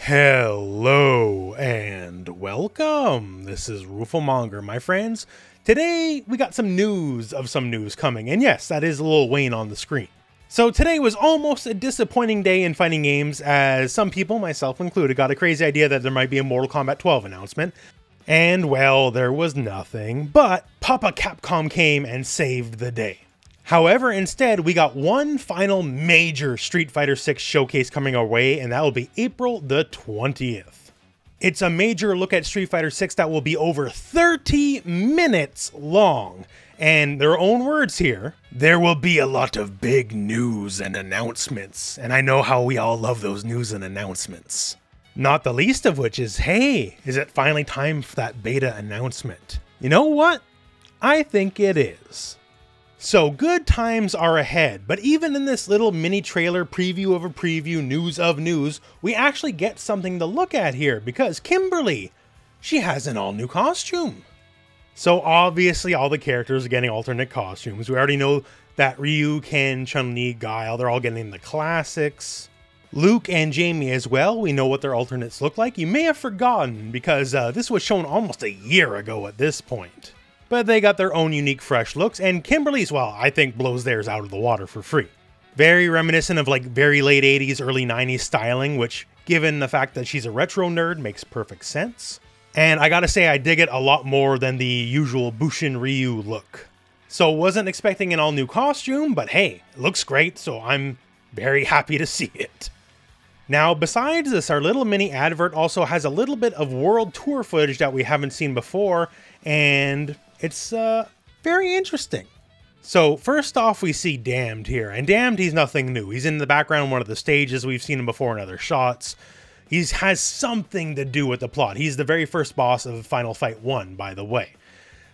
Hello and welcome. This is rooflemonger, my friends. Today we got some news coming, and yes, that is Lil Wayne on the screen. So today was almost a disappointing day in fighting games, as some people, myself included, got a crazy idea that there might be a Mortal Kombat 12 announcement. And well, there was nothing, but Papa Capcom came and saved the day. However, instead, we got one final major Street Fighter 6 showcase coming our way, and that will be April the 20th. It's a major look at Street Fighter 6 that will be over 30 minutes long. And their own words here, there will be a lot of big news and announcements. And I know how we all love those news and announcements. Not the least of which is, hey, is it finally time for that beta announcement? You know what? I think it is. So good times are ahead, but even in this little mini trailer preview of a preview, news of news, we actually get something to look at here because Kimberly, she has an all new costume. So obviously all the characters are getting alternate costumes. We already know that Ryu, Ken, Chun-Li, Guile, they're all getting the classics. Luke and Jamie as well, we know what their alternates look like. You may have forgotten because this was shown almost a year ago at this point. But they got their own unique fresh looks, and Kimberly's, well, I think blows theirs out of the water for free. Very reminiscent of like very late 80s, early 90s styling, which given the fact that she's a retro nerd makes perfect sense. And I gotta say I dig it a lot more than the usual Bushin Ryu look. So wasn't expecting an all new costume, but hey, it looks great, so I'm very happy to see it. Now, besides this, our little mini advert also has a little bit of world tour footage that we haven't seen before, and it's very interesting. So first off, we see Damned here, and Damned, he's nothing new. He's in the background of one of the stages. We've seen him before in other shots. He has something to do with the plot. He's the very first boss of Final Fight 1, by the way.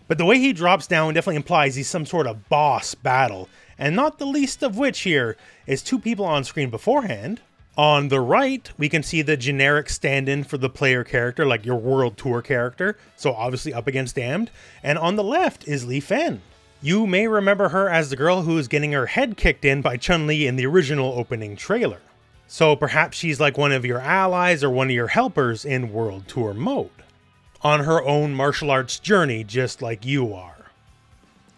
But the way he drops down definitely implies he's some sort of boss battle, and not the least of which here is two people on screen beforehand. On the right, we can see the generic stand-in for the player character, like your World Tour character, so obviously up against Damned. And on the left is Li Fen. You may remember her as the girl who is getting her head kicked in by Chun-Li in the original opening trailer. So perhaps she's like one of your allies or one of your helpers in World Tour mode, on her own martial arts journey, just like you are.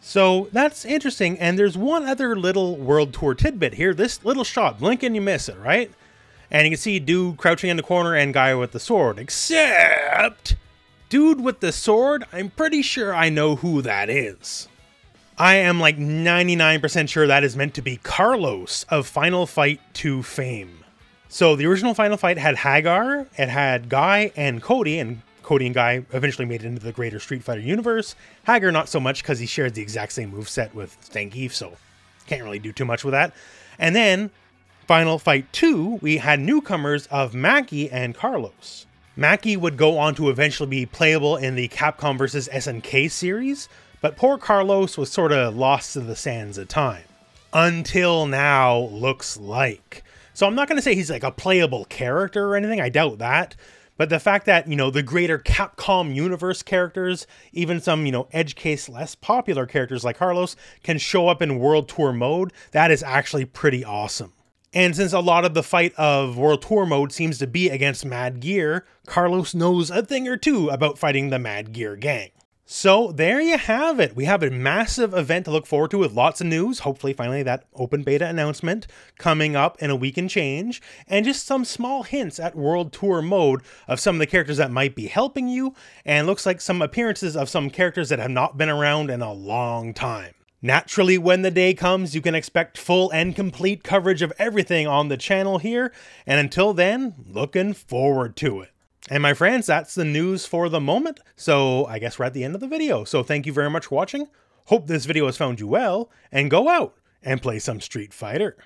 So that's interesting, and there's one other little World Tour tidbit here. This little shot, blink and you miss it, right? And you can see dude crouching in the corner and guy with the sword. Except, dude with the sword, I'm pretty sure I know who that is. I am like 99% sure that is meant to be Carlos of Final Fight 2 fame. So the original Final Fight had Hagar, it had Guy and Cody and Guy eventually made it into the greater Street Fighter universe. Hagar not so much because he shares the exact same moveset with Zangief, so can't really do too much with that. And then Final Fight 2, we had newcomers of Maki and Carlos. Maki would go on to eventually be playable in the Capcom vs SNK series, but poor Carlos was sort of lost to the sands of time. Until now, looks like. So I'm not going to say he's like a playable character or anything, I doubt that. But the fact that, you know, the greater Capcom universe characters, even some, you know, edge case less popular characters like Carlos can show up in World Tour mode, that is actually pretty awesome. And since a lot of the fight of World Tour mode seems to be against Mad Gear, Carlos knows a thing or two about fighting the Mad Gear gang. So there you have it. We have a massive event to look forward to with lots of news. Hopefully finally that open beta announcement coming up in a week and change. And just some small hints at World Tour mode of some of the characters that might be helping you. And looks like some appearances of some characters that have not been around in a long time. Naturally, when the day comes, you can expect full and complete coverage of everything on the channel here. And until then, looking forward to it. And my friends, that's the news for the moment. So I guess we're at the end of the video. So thank you very much for watching. Hope this video has found you well, and go out and play some Street Fighter.